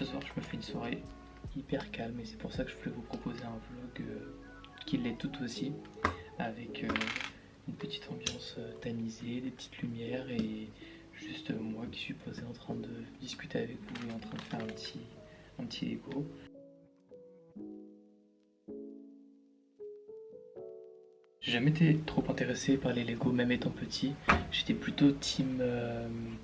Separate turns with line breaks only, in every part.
Ce soir je me fais une soirée hyper calme et c'est pour ça que je voulais vous proposer un vlog qui l'est tout aussi, avec une petite ambiance tamisée, des petites lumières et juste moi qui suis posé en train de discuter avec vous et en train de faire un petit Lego. J'ai jamais été trop intéressé par les Lego, même étant petit. J'étais plutôt team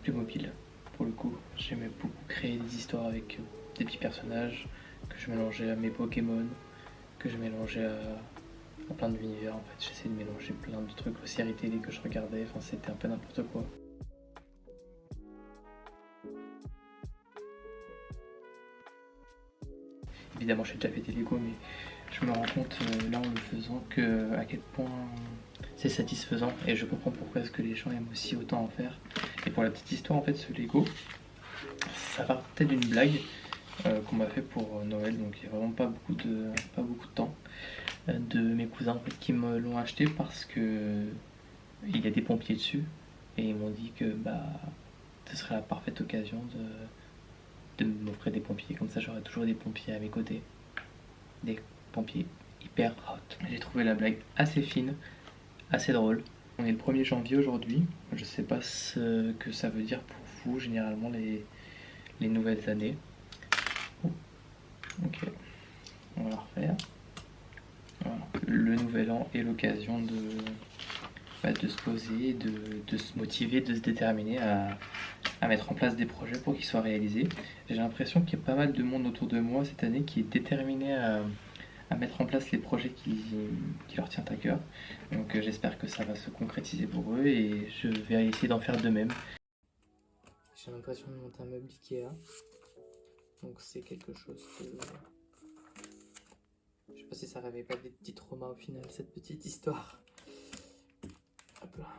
Playmobil. Pour le coup, j'aimais beaucoup créer des histoires avec des petits personnages que je mélangeais à mes Pokémon, que je mélangeais à plein d'univers. En fait, j'essayais de mélanger plein de trucs aux séries télé que je regardais. Enfin, c'était un peu n'importe quoi. Évidemment, j'ai déjà fait des Lego, mais je me rends compte là en le faisant à quel point c'est satisfaisant et je comprends pourquoi est-ce que les gens aiment aussi autant en faire. Et pour la petite histoire, en fait, ce Lego, ça partait d'une blague qu'on m'a fait pour Noël, donc il n'y a vraiment pas beaucoup de temps, de mes cousins en fait, qui me l'ont acheté parce que il y a des pompiers dessus et ils m'ont dit que ce serait la parfaite occasion de m'offrir des pompiers, comme ça j'aurais toujours des pompiers à mes côtés, des pompiers hyper hot. J'ai trouvé la blague assez fine, assez drôle. On est le 1er janvier aujourd'hui, je sais pas ce que ça veut dire pour vous généralement les nouvelles années. Oh. Ok, on va la refaire. Voilà. Le nouvel an est l'occasion de se poser, de se motiver, de se déterminer à mettre en place des projets pour qu'ils soient réalisés. J'ai l'impression qu'il y a pas mal de monde autour de moi cette année qui est déterminé à mettre en place les projets qui leur tiennent à cœur. Donc j'espère que ça va se concrétiser pour eux et je vais essayer d'en faire de même. J'ai l'impression de monter un meuble Ikea. Donc c'est quelque chose de... Je sais pas si ça réveille pas des petits traumas au final, cette petite histoire. Hop là.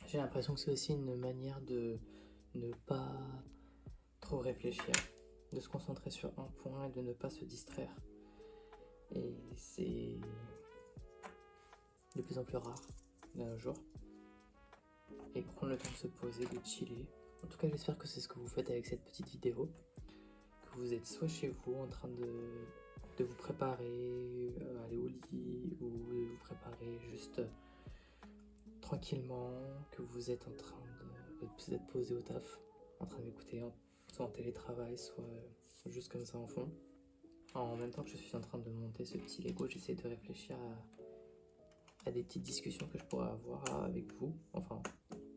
J'ai l'impression que c'est aussi une manière de ne pas trop réfléchir, de se concentrer sur un point et de ne pas se distraire. Et c'est de plus en plus rare de nos jours. Et prendre le temps de se poser, de chiller. En tout cas, j'espère que c'est ce que vous faites avec cette petite vidéo. Que vous êtes soit chez vous en train de vous préparer à aller au lit ou de vous préparer juste tranquillement, que vous êtes en train d'être posé au taf, en train d'écouter soit en télétravail, soit juste comme ça en fond. En même temps que je suis en train de monter ce petit Lego, j'essaie de réfléchir à des petites discussions que je pourrais avoir avec vous, enfin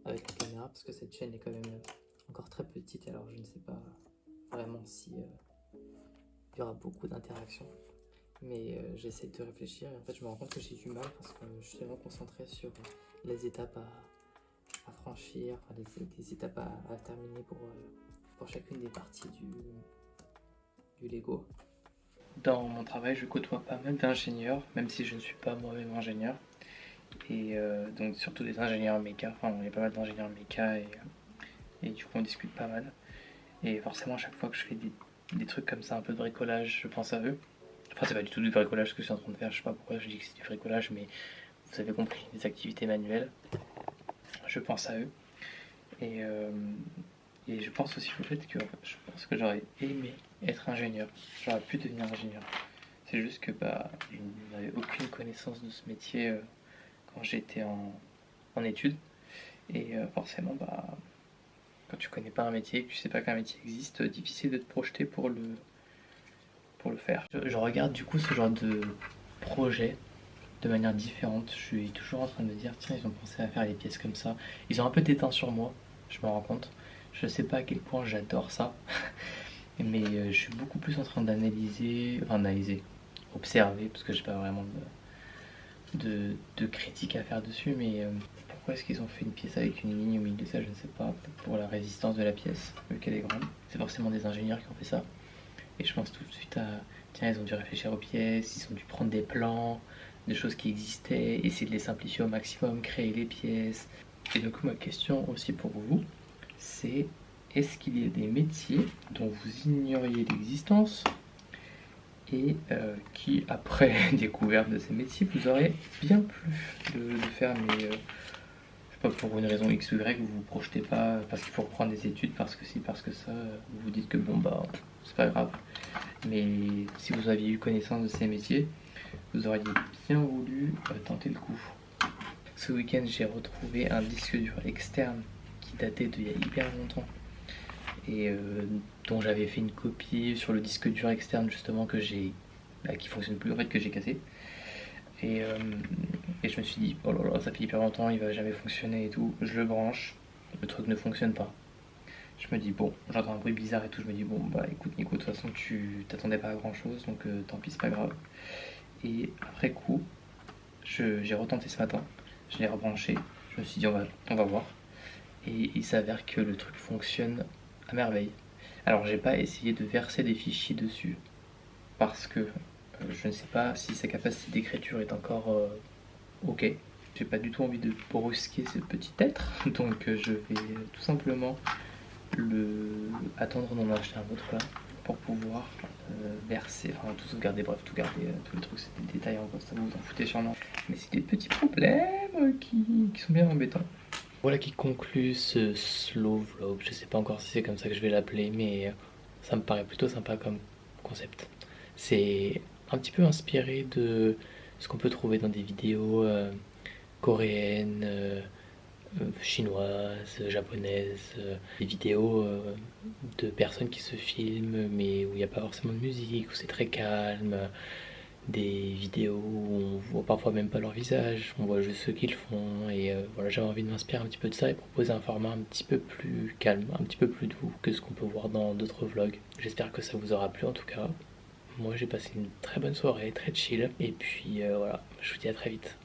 avec la caméra, parce que cette chaîne est quand même encore très petite, alors je ne sais pas vraiment si il y aura beaucoup d'interactions. Mais j'essaie de réfléchir et en fait je me rends compte que j'ai du mal parce que je suis vraiment concentré sur les étapes à franchir, enfin les étapes à terminer pour chacune des parties du Lego. Dans mon travail, je côtoie pas mal d'ingénieurs, même si je ne suis pas moi-même ingénieur. Et donc surtout des ingénieurs méca, enfin il y a pas mal d'ingénieurs méca et du coup on discute pas mal. Et forcément à chaque fois que je fais des trucs comme ça, un peu de bricolage, je pense à eux. Enfin c'est pas du tout du bricolage ce que je suis en train de faire, je sais pas pourquoi je dis que c'est du bricolage, mais vous avez compris, des activités manuelles. Je pense à eux. Et je pense aussi au fait que je pense que j'aurais aimé être ingénieur. J'aurais pu devenir ingénieur. C'est juste que je n'avais aucune connaissance de ce métier quand j'étais en études. Et forcément, quand tu connais pas un métier, que tu sais pas qu'un métier existe, difficile de te projeter pour le faire. Je regarde du coup ce genre de projet de manière différente. Je suis toujours en train de me dire, tiens, ils ont pensé à faire les pièces comme ça. Ils ont un peu déteint sur moi, je me rends compte. Je sais pas à quel point j'adore ça. Mais je suis beaucoup plus en train d'analyser, observer, parce que j'ai pas vraiment de critique à faire dessus, mais pourquoi est-ce qu'ils ont fait une pièce avec une ligne au milieu de ça, je ne sais pas, peut-être pour la résistance de la pièce, vu qu'elle est grande. C'est forcément des ingénieurs qui ont fait ça. Et je pense tout de suite à, tiens, ils ont dû réfléchir aux pièces, ils ont dû prendre des plans, des choses qui existaient, essayer de les simplifier au maximum, créer les pièces. Et donc ma question aussi pour vous, c'est est-ce qu'il y a des métiers dont vous ignoriez l'existence et qui, après découverte de ces métiers, vous aurez bien plu de faire, mais je sais pas, pour une raison X ou Y, vous vous projetez pas parce qu'il faut reprendre des études, parce que si, parce que ça, vous vous dites que bon bah c'est pas grave. Mais si vous aviez eu connaissance de ces métiers, vous auriez bien voulu tenter le coup. Ce week-end, j'ai retrouvé un disque dur externe qui datait d'il y a hyper longtemps et dont j'avais fait une copie sur le disque dur externe justement que j'ai qui fonctionne plus en fait, que j'ai cassé. Et je me suis dit oh là là, ça fait hyper longtemps, il va jamais fonctionner et tout. Je le branche, le truc ne fonctionne pas. Je me dis bon, j'entends un bruit bizarre et tout, je me dis bon bah écoute Nico, de toute façon tu t'attendais pas à grand chose, donc tant pis, c'est pas grave. Et après coup, j'ai retenté ce matin, je l'ai rebranché, je me suis dit on va voir. Et il s'avère que le truc fonctionne à merveille. Alors j'ai pas essayé de verser des fichiers dessus parce que je ne sais pas si sa capacité d'écriture est encore ok. J'ai pas du tout envie de brusquer ce petit être, donc je vais tout simplement attendre d'en acheter un autre là pour pouvoir verser, enfin tout sauvegarder, bref tout garder, tous les trucs, c'est des détails en poste, ça vous en foutez sûrement. Mais c'est des petits problèmes qui sont bien embêtants. Voilà qui conclut ce slow vlog, je sais pas encore si c'est comme ça que je vais l'appeler, mais ça me paraît plutôt sympa comme concept. C'est un petit peu inspiré de ce qu'on peut trouver dans des vidéos coréennes, chinoises, japonaises, des vidéos de personnes qui se filment mais où il n'y a pas forcément de musique, où c'est très calme, des vidéos où on voit parfois même pas leur visage, on voit juste ce qu'ils font et voilà, j'avais envie de m'inspirer un petit peu de ça et proposer un format un petit peu plus calme, un petit peu plus doux que ce qu'on peut voir dans d'autres vlogs. J'espère que ça vous aura plu en tout cas. Moi j'ai passé une très bonne soirée, très chill et puis voilà, je vous dis à très vite.